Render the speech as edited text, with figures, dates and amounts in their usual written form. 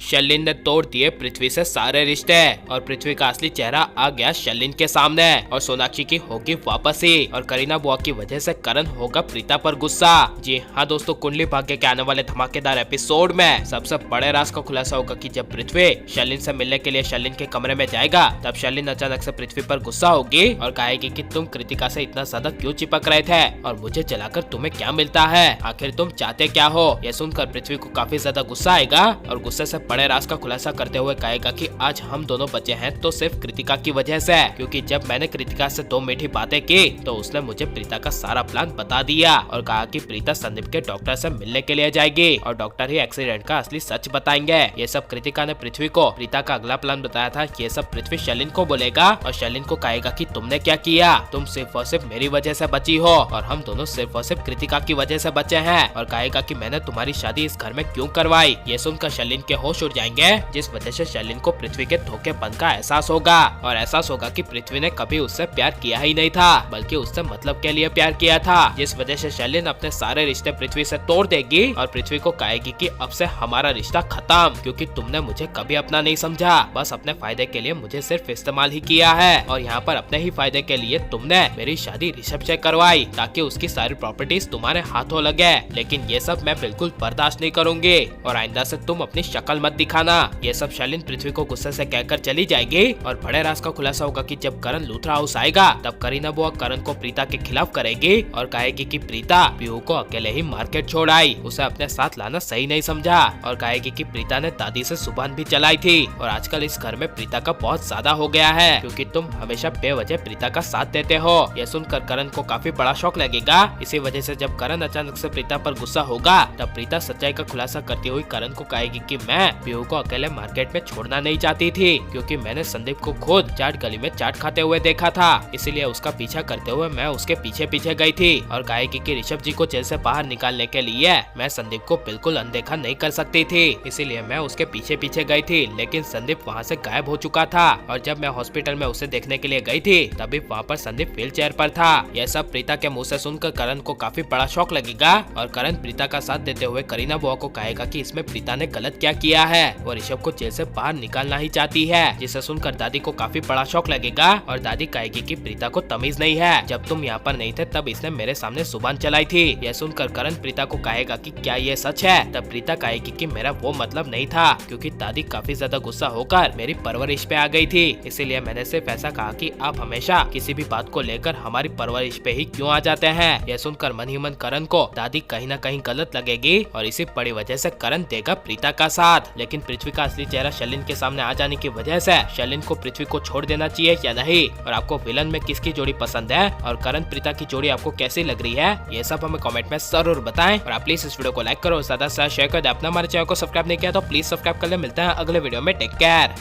शर्लिन ने तोड़ दिए पृथ्वी से सारे रिश्ते और पृथ्वी का असली चेहरा आ गया शर्लिन के सामने और सोनाक्षी की होगी वापसी और करीना बुआ की वजह से करण होगा प्रीता पर गुस्सा। जी हाँ दोस्तों, कुंडली भाग्य के आने वाले धमाकेदार एपिसोड में सबसे बड़े राज का खुलासा होगा कि जब पृथ्वी शर्लिन से मिलने के लिए शर्लिन के कमरे में जाएगा तब शर्लिन अचानक से पृथ्वी पर गुस्सा होगी और कहेगी कि तुम कृतिका से इतना ज्यादा क्यों चिपक रहे थे और मुझे जलाकर तुम्हें क्या मिलता है, आखिर तुम चाहते क्या हो। यह सुनकर पृथ्वी को काफी ज्यादा गुस्सा आएगा और गुस्से से बड़े राज का खुलासा करते हुए कहेगा कि आज हम दोनों बचे हैं तो सिर्फ कृतिका की वजह से, क्योंकि जब मैंने कृतिका से 2 मीठी बातें की तो उसने मुझे प्रीता का सारा प्लान बता दिया और कहा कि प्रीता संदीप के डॉक्टर से मिलने के लिए जाएगी और डॉक्टर ही एक्सीडेंट का असली सच बताएंगे। ये सब कृतिका ने पृथ्वी को प्रीता का अगला प्लान बताया था। ये सब पृथ्वी शर्लिन को बोलेगा और शर्लिन को कहेगा कि तुमने क्या किया, तुम सिर्फ और सिर्फ मेरी वजह से बची हो और हम दोनों सिर्फ और सिर्फ कृतिका की वजह से बचे हैं और कहेगा कि मैंने तुम्हारी शादी इस घर में क्यों करवाई। ये सुनकर शर्लिन के होश उड़ जाएंगे, जिस वजह से शर्लिन को पृथ्वी के धोखेपन का एहसास होगा और एहसास होगा कि पृथ्वी ने कभी उससे प्यार किया ही नहीं था बल्कि उससे मतलब के लिए प्यार किया था, जिस वजह से शर्लिन अपने सारे रिश्ते पृथ्वी से तोड़ देगी और पृथ्वी को कहेगी कि अब से हमारा रिश्ता खत्म, क्योंकि तुमने मुझे कभी अपना नहीं समझा, बस अपने फायदे के लिए मुझे सिर्फ इस्तेमाल ही किया है और यहाँ पर अपने ही फायदे के लिए तुमने मेरी शादी ऋषभ से करवाई ताकि उसकी सारी प्रॉपर्टीज तुम्हारे हाथों लगे, लेकिन ये सब मैं बिल्कुल बर्दाश्त नहीं करूंगी और आइंदा से तुम अपनी शक्ल मत दिखाना। ये सब शर्लिन पृथ्वी को गुस्से से कहकर चली जाएगी और बड़े राज का खुलासा होगा कि जब करण लूथरा हाउस आएगा तब करीना बुआ करण को प्रीता के खिलाफ करेगी और कहेगी कि प्रीता पीहू को अकेले ही मार्केट छोड़ आई, उसे अपने साथ लाना सही नहीं समझा और कहेगी कि प्रीता ने दादी से जुबान भी चलाई थी और आजकल इस घर में प्रीता का बहुत ज्यादा हो गया है क्योंकि तुम हमेशा बेवजह प्रीता का साथ देते हो। यह सुनकर करण को काफी बड़ा शौक लगेगा। इसी वजह से जब करण अचानक से प्रीता पर गुस्सा होगा तब प्रीता सच्चाई का खुलासा करती हुई करण को कहेगी कि मैं पीहू को अकेले मार्केट में छोड़ना नहीं चाहती थी क्योंकि मैंने संदीप को खुद चाट गली में चाट खाते हुए देखा था, इसीलिए उसका पीछा करते हुए मैं उसके पीछे पीछे गई थी और कहेगी कि ऋषभ जी को जेल से बाहर निकालने के लिए मैं संदीप को बिल्कुल अनदेखा नहीं कर सकती थी, इसीलिए मैं उसके पीछे पीछे गई थी, लेकिन संदीप वहाँ से गायब हो चुका था और जब मैं हॉस्पिटल में उसे देखने के लिए गई थी तभी वहाँ पर संदीप व्हील चेयर पर था। यह सब प्रीता के मुँह से सुनकर करण को काफी बड़ा शौक लगेगा और करण प्रीता का साथ देते हुए करीना बुआ को कहेगा कि इसमें प्रीता ने गलत क्या किया है, वो ऋषभ को जेल से बाहर निकालना ही चाहती है, जिसे सुनकर दादी को काफी बड़ा शौक लगेगा और दादी कहेगी कि प्रीता को तमीज नहीं है, जब तुम यहाँ पर नहीं थे तब इसने मेरे सामने जुबान चलाई थी। यह सुनकर करण प्रीता को कहेगा कि क्या ये सच है, तब प्रीता कहेगी कि मेरा वो मतलब नहीं था क्योंकि दादी काफी ज्यादा गुस्सा होकर मेरी परवरिश पे आ गई थी, इसीलिए मैंने सिर्फ ऐसा कहा कि आप हमेशा किसी भी बात को लेकर हमारी परवरिश पे ही क्यों आ जाते हैं। यह सुनकर मन ही मन करण को दादी कहीं न कहीं गलत लगेगी और इसी बड़ी वजह से करण देगा प्रीता का साथ, लेकिन पृथ्वी का असली चेहरा शर्लिन के सामने आ जाने की वजह से शर्लिन को पृथ्वी को छोड़ देना चाहिए या नहीं, और आपको विलन में किसकी जोड़ी पसंद है और करण प्रीता की जोड़ी आपको कैसी लग रही है, ये सब हमें कमेंट में जरूर बताएं और आप प्लीज इस वीडियो को लाइक करो, ज्यादा से ज्यादा शेयर कर दे। अपना हमारे चैनल को सब्सक्राइब नहीं किया तो प्लीज सब्सक्राइब कर ले। मिलते हैं अगले वीडियो में, टेक केयर।